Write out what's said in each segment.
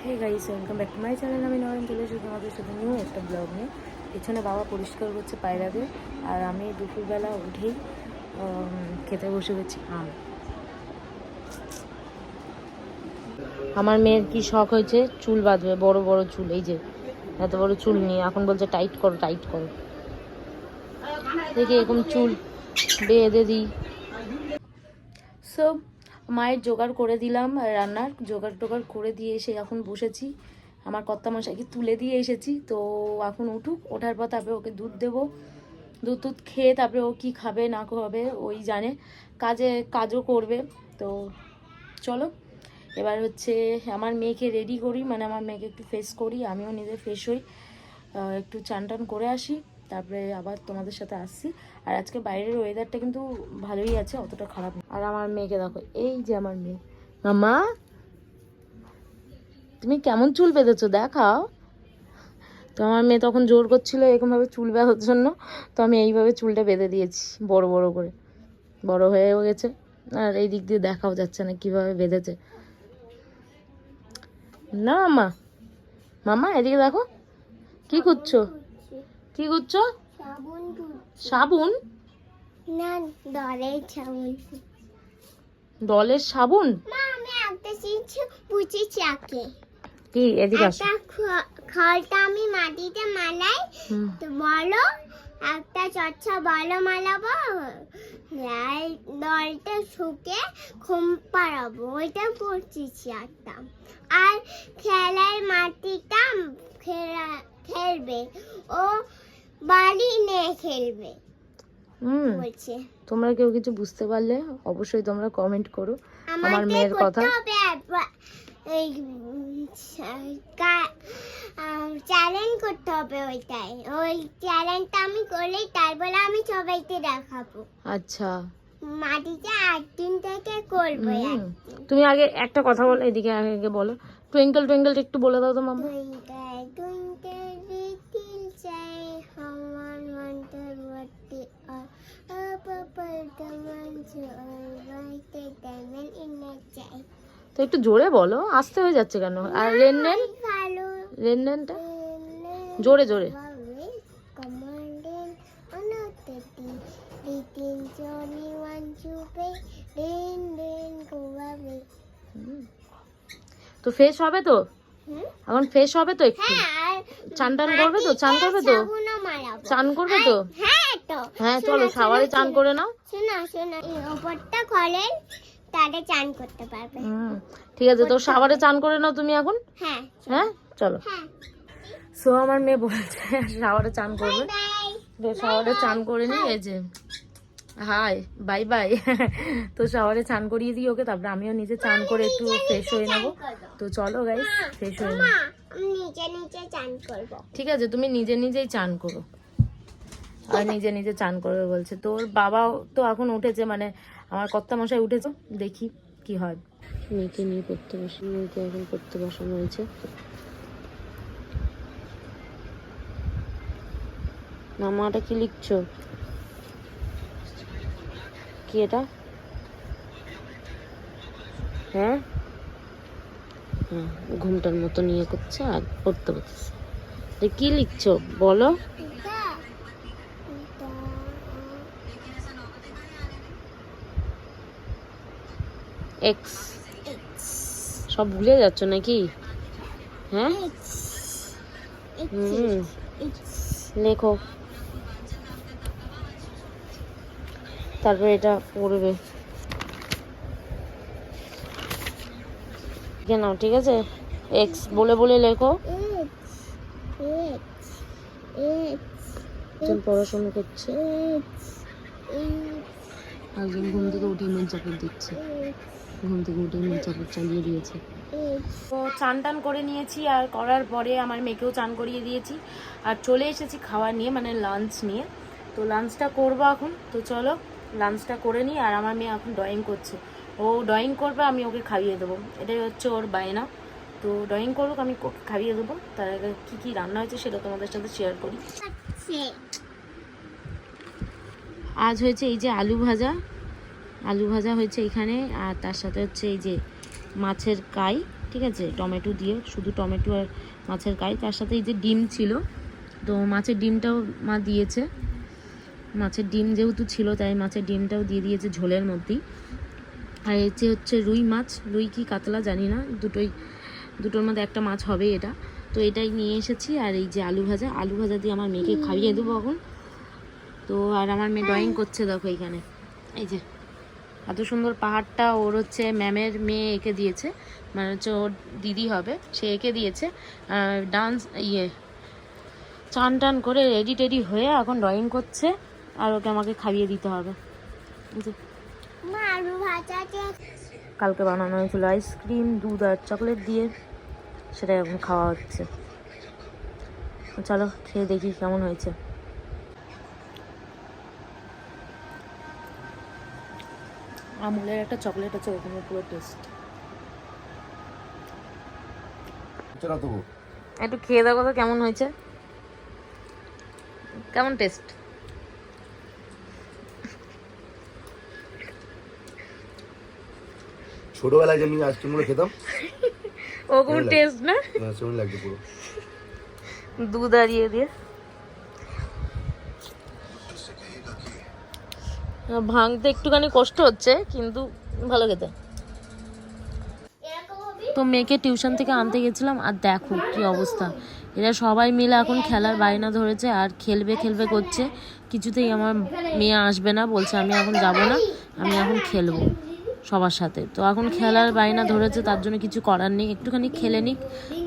Hey guys, welcome back to my channel. আমি নয়ন চলে এসেছি তোমাদের সাথে নিউ একটা ব্লগ নিয়ে। পেছনে বাবা পরিষ্কার করছে পায়রাদের, আর আমি দুপুরবেলা উঠেই খেতে বসে গেছি আম। আমার মেয়ের কি শখ হয়েছে, চুল বাঁধবে, বড় বড় চুল। এই যে এত বড় চুল নিয়ে এখন বলছে টাইট করো টাইট করো। দেখি এরকম চুল বেঁধে দিই। সো মায়ের জোগাড় করে দিলাম, রান্নার জোগাড় টোগাড় করে দিয়ে এসে এখন বসেছি। আমার কর্তামশাইকে তুলে দিয়ে এসেছি, তো এখন উঠুক, ওঠার পর তারপরে ওকে দুধ দেবো। দুধ টুধ খেয়ে তারপরে ও কী খাবে না খাবে ওই জানে, কাজও করবে। তো চলো এবার হচ্ছে আমার মেয়েকে রেডি করি, মানে আমার মেয়েকে একটু ফ্রেশ করি, আমিও নিজে ফ্রেশ হই, একটু চান টান করে আসি, তারপরে আবার তোমাদের সাথে আসছি। আর আজকে বাইরের ওয়েদারটা কিন্তু ভালোই আছে, অতটা খারাপ না। আর আমার মেয়েকে দেখো, এই যে আমার মেয়ে। মামা তুমি কেমন চুল বেঁধেছো দেখাও। তো আমার মেয়ে তখন জোর করছিল এরকমভাবে চুল বাঁধার জন্য, তো আমি এইভাবে চুলটা বেঁধে দিয়েছি বড় বড় করে, বড় হয়েও গেছে। আর এই দিক দিয়ে দেখাও যাচ্ছে না কিভাবে বেঁধেছে। না মামা, মামা এদিকে দেখো, কি করছো, কি করছো? সাবুন না, ডলের সাবুন। ডলের সাবুন? মা, আমি একটা জিনিস বুঝেছি আগে। কি এদিকে আসো। খড়টা আমি মাটিতে মালাই, তো বলো একটা চচ্চা বলো মালাবো, দলটা শুকে ঘুম পাড়াবো, ওইটা পড়তেছি একটা। আর খেলার মাটিটা খেলবে, ও বাড়ি নিয়ে খেলবে বলছে। তোমরা কেউ কিছু বুঝতে পারলে অবশ্যই তোমরা কমেন্ট করো আমার মেয়ের কথা। চ্যালেঞ্জ করতে হবে, ওইটাই ওই চ্যালেঞ্জটা আমি করলে তারপরে আমি সবাইকে দেখাবো। আচ্ছা, মাটিতে একদিন থেকে করবো। তুমি আগে একটা কথা বলো, এদিকে আগে বলো, টুইঙ্কল টুইঙ্কল একটু বলে দাও তো মামা। তো একটু জোরে বলো, আসতে হয়ে যাচ্ছে কেন? আর রেননেন, রেননেনটা জোরে জোরে। তো ফ্রেশ হবে তো এখন, ফ্রেশ হবে তো, একটু চান টান করবে তো, চান করবে তো, চান করবে তো? হ্যাঁ চলো শাওয়ারে চান করে নাও। শোনা শোনা, ওপরটা খোলেন, তাহলে চান করতে পারবে। ঠিক আছে, তো শাওয়ারে চান করে নাও তুমি এখন। হ্যাঁ হ্যাঁ চলো। সো আমার মেয়ে বলছে শাওয়ারে চান করবে, শাওয়ারে চান করে নি। এই যে হাই বাই বাই। তো শাওয়ারে চান করিয়ে দিই ওকে, তারপরে আমিও নিজে চান করে একটু ফ্রেশ হয়ে নেবো। তো চলো গাইস, ফ্রেশ হয়ে নেবো। ঠিক আছে, তুমি নিজে নিজেই চান করো, আর নিজে নিজে চান করবে বলছে। তোর বাবাও তো এখন উঠেছে, মানে আমার কর্তামশাই উঠেছে, দেখি কি হয়। মেয়েকে নিয়ে পড়তে বসানো, মেয়েকে এখন পড়তে বসানো হয়েছে। মামাটা কি লিখছো? কি এটা? হ্যাঁ হ্যাঁ, ঘুমটার মতো নিয়ে করছে আর পড়তে বসছে। কি লিখছো বলো? এক্স। সব ভুলে যাচ্ছ নাকি? হ্যাঁ লেখো, তারপরে এটা পড়বে কেন? ঠিক আছে, এক্স বলে বলে লেখো। পড়াশোনা করছে, একজন ঘুম থেকে উঠে মেন চাপড় দিচ্ছে, ঘুম থেকে উঠে মেন চাপড় চালিয়ে দিয়েছে। তো চান টান করে নিয়েছি, আর করার পরে আমার মেয়েকেও চান করিয়ে দিয়েছি, আর চলে এসেছি খাবার নিয়ে, মানে লাঞ্চ নিয়ে। তো লাঞ্চটা করবো এখন, তো চলো লাঞ্চটা করে নিই। আর আমার মেয়ে এখন ড্রয়িং করছে, ও ড্রয়িং করবে, আমি ওকে খাইয়ে দেবো, এটাই হচ্ছে ওর বায়না। তো ড্রয়িং করুক, আমি খাইয়ে দেবো। তার আগে কী কী রান্না হয়েছে সেটা তোমাদের সাথে শেয়ার করি। আজ হয়েছে এই যে আলু ভাজা, আলু ভাজা হয়েছে এখানে, আর তার সাথে হচ্ছে এই যে মাছের কাই, ঠিক আছে, টমেটো দিয়ে, শুধু টমেটো আর মাছের কারি, তার সাথে এই যে ডিম ছিল, তো মাছের ডিমটাও মা দিয়েছে। মাছের ডিম যেহেতু ছিল তাই মাছের ডিমটাও দিয়ে দিয়েছে ঝোলের মধ্যেই। আর এই যে হচ্ছে রুই মাছ, রুই কি কাতলা জানি না, দুটোর মধ্যে একটা মাছ হবে এটা। তো এটাই নিয়ে এসেছি। আর এই যে আলু ভাজা দিয়ে আমার মেয়েকে খাইয়ে দেবো এখন। তো আর আমার মেয়ে ড্রয়িং করছে, দেখো এইখানে এই যে এত সুন্দর পাহাড়টা ওর হচ্ছে ম্যামের মেয়ে এঁকে দিয়েছে, মানে হচ্ছে ওর দিদি হবে, সে এঁকে দিয়েছে। ডান্স চান টান করে রেডি টেডি হয়ে এখন ড্রয়িং করছে, আর ওকে আমাকে খাইয়ে দিতে হবে। কালকে বানানো হয়েছিল আইসক্রিম, দুধ আর চকলেট দিয়ে, সেটা এখন খাওয়া হচ্ছে। চলো খেয়ে দেখি কেমন হয়েছে। আমুলের একটা চকলেট আছে, ওখানে পুরো টেস্ট। একটু খেয়ে দেখো তো কেমন হয়েছে, কেমন টেস্ট। ছোটবেলায় যে আমি আইসক্রিমগুলো খেতাম ও কোন টেস্ট না, সেমন লাগছে পুরো দুধ আরিয়ে দিয়ে। ভাঙতে একটুখানি কষ্ট হচ্ছে, কিন্তু ভালো খেতে। তো মেয়েকে টিউশন থেকে আনতে গেছিলাম, আর দেখো কি অবস্থা, এরা সবাই মিলে এখন খেলার বায়না ধরেছে, আর খেলবে করছে। কিছুতেই আমার মেয়ে আসবে না, বলছে আমি এখন যাব না, আমি এখন খেলবো সবার সাথে। তো এখন খেলার বায়না ধরেছে, তার জন্য কিছু করার নেই, একটুখানি খেলে নিক,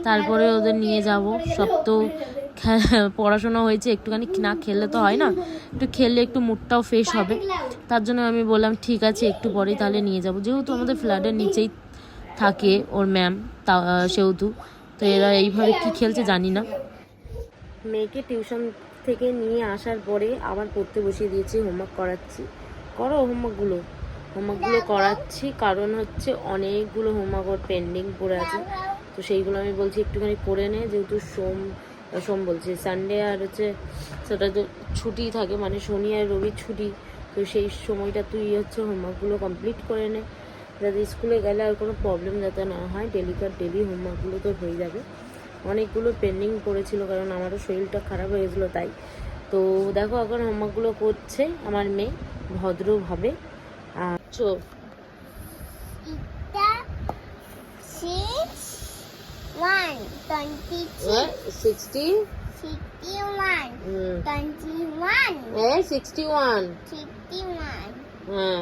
তারপরে ওদের নিয়ে যাব। সব তো পড়াশোনা হয়েছে, একটুখানি না খেললে তো হয় না, একটু খেললে একটু মুডটাও ফ্রেশ হবে। তার জন্য আমি বললাম ঠিক আছে একটু পরেই তাহলে নিয়ে যাব, যেহেতু আমাদের ফ্ল্যাটের নিচেই থাকে ওর ম্যাম, তা সেহেতু। তো এরা এইভাবে কি খেলছে জানি না। মেয়েকে টিউশন থেকে নিয়ে আসার পরে আবার পড়তে বসিয়ে দিয়েছি, হোমওয়ার্ক করাচ্ছি। করো হোমওয়ার্কগুলো করাচ্ছি, কারণ হচ্ছে অনেকগুলো হোমওয়ার্ক ওর পেন্ডিং পড়ে আছে। তো সেইগুলো আমি বলছি একটুখানি করে নে, যেহেতু সোম বলছি সানডে আর হচ্ছে সেটা তো ছুটি থাকে, মানে শনি আর রবির ছুটি। তো সেই সময়টা তুই হচ্ছে হোমওয়ার্কগুলো কমপ্লিট করে নে, যাতে স্কুলে গেলে আর কোনো প্রবলেম যাতে না হয়। ডেলি হোমওয়ার্কগুলো তো হয়ে যাবে। অনেকগুলো পেন্ডিং পড়েছিল, কারণ আমারও শরীরটা খারাপ হয়ে গেছিলো তাই। তো দেখো এখন হোমওয়ার্কগুলো করছে আমার মেয়ে ভদ্রভাবে। আর চো 61, হ্যাঁ,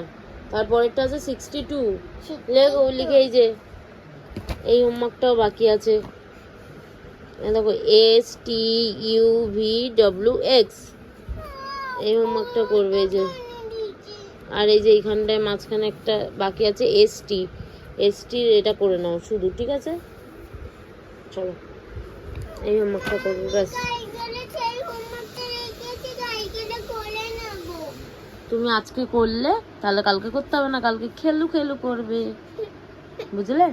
তারপরেরটা আছে 62। লিখে এই যে এই হোমওয়ার্কটাও বাকি আছে, দেখো STUVWX, এই হোমওয়ার্কটা করবে এই যে। আর এই যে এইখানটায় মাঝখানে একটা বাকি আছে ST, এটা করে নাও শুধু, ঠিক আছে? চলো এই হোমওয়ার্কটা করবো ব্যাস। তুমি আজকে করলে তাহলে কালকে করতে হবে না, কালকে খেলু করবে, বুঝলে?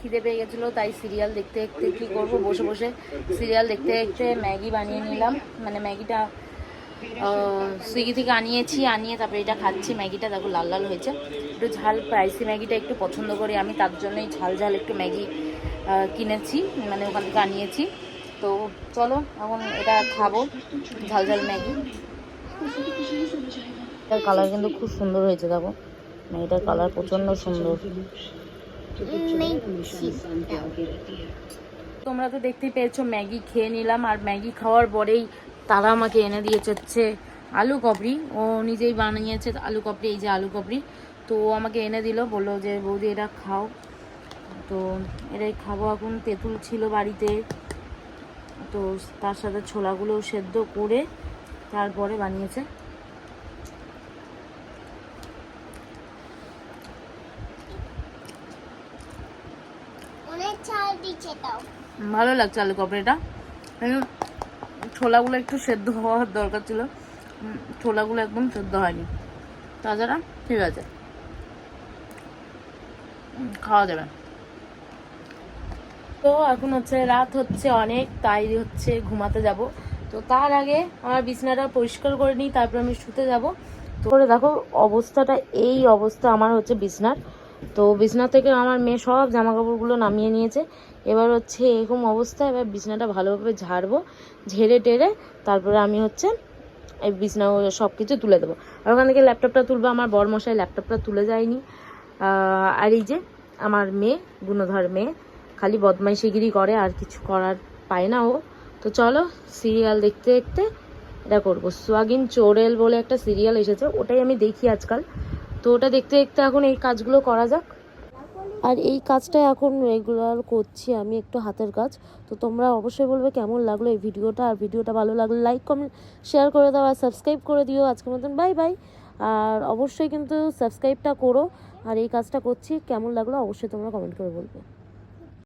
খিদে পেয়ে গেছিলো, তাই সিরিয়াল দেখতে কি করবো, বসে সিরিয়াল দেখতে ম্যাগি বানিয়ে নিলাম। মানে ম্যাগিটা সুইগি থেকে আনিয়ে তারপরে এটা খাচ্ছি। ম্যাগিটা দেখো লাল হয়েছে, একটু ঝাল, স্পাইসি ম্যাগিটা একটু পছন্দ করি আমি, তার জন্যই ঝাল একটু ম্যাগি কিনেছি, মানে ওখান থেকে আনিয়েছি। তো চলো এখন এটা খাবো, ঝাল ম্যাগি। এটার কালার কিন্তু খুব সুন্দর হয়েছে, দেখো ম্যাগিটার কালার প্রচণ্ড সুন্দর। তোমরা তো দেখতেই পেয়েছো ম্যাগি খেয়ে নিলাম, আর ম্যাগি খাওয়ার পরেই তারা আমাকে এনে দিয়েছে হচ্ছে আলু কবরি, ও নিজেই বানিয়েছে আলু কবরি, এই যে আলু কবরি। তো ও আমাকে এনে দিল, বললো যে বৌদি এটা খাও। তো এটাই খাবো এখন। তেঁতুল ছিল বাড়িতে, তো তার সাথে ছোলাগুলো সেদ্ধ করে তারপরে বানিয়েছে। ভালো লাগছে আলু কবরিটা। ছোলাগুলো একটু সেদ্ধ হওয়ার দরকার ছিল, ছোলাগুলো একদম সেদ্ধ হয়নি, তাছাড়া ঠিক আছে, খাওয়া যাবে। তো এখন হচ্ছে রাত হচ্ছে অনেক, তাই হচ্ছে ঘুমাতে যাব। তো তার আগে আমার বিছানাটা পরিষ্কার করে নিই, তারপর আমি শুতে যাব। তো করে দেখো অবস্থাটা, এই অবস্থা আমার হচ্ছে বিছানার। তো বিছনা থেকে আমার মেয়ে সব জামা কাপড়গুলো নামিয়ে নিয়েছে। এবার হচ্ছে এরকম অবস্থা, এবার বিছনাটা ভালোভাবে ঝাড়বো, ঝেড়ে টেরে তারপরে আমি হচ্ছে এই বিছনা সব কিছু তুলে দেবো। আর ওখান থেকে ল্যাপটপটা তুলবো, আমার বরমশাই ল্যাপটপটা তুলে যায়নি। আর এই যে আমার মেয়ে, গুণধর মেয়ে, খালি বদমাইশিগিরি করে, আর কিছু করার পায় না ও। তো চলো সিরিয়াল দেখতে দেখতে এটা করবো। সোয়াগিন চোরেল বলে একটা সিরিয়াল এসেছে, ওটাই আমি দেখি আজকাল। তো ওটা দেখতে দেখতে এখন এই কাজগুলো করা যাক। আর এই কাজটা এখন রেগুলার করছি আমি, একটু হাতের কাজ। তো তোমরা অবশ্যই বলবে কেমন লাগলো এই ভিডিওটা। আর ভিডিওটা ভালো লাগলে লাইক কমেন্ট শেয়ার করে দাও, আর সাবস্ক্রাইব করে দিও। আজকের মতন বাই বাই। আর অবশ্যই কিন্তু সাবস্ক্রাইবটা করো। আর এই কাজটা করছি, কেমন লাগলো অবশ্যই তোমরা কমেন্ট করে বলবে।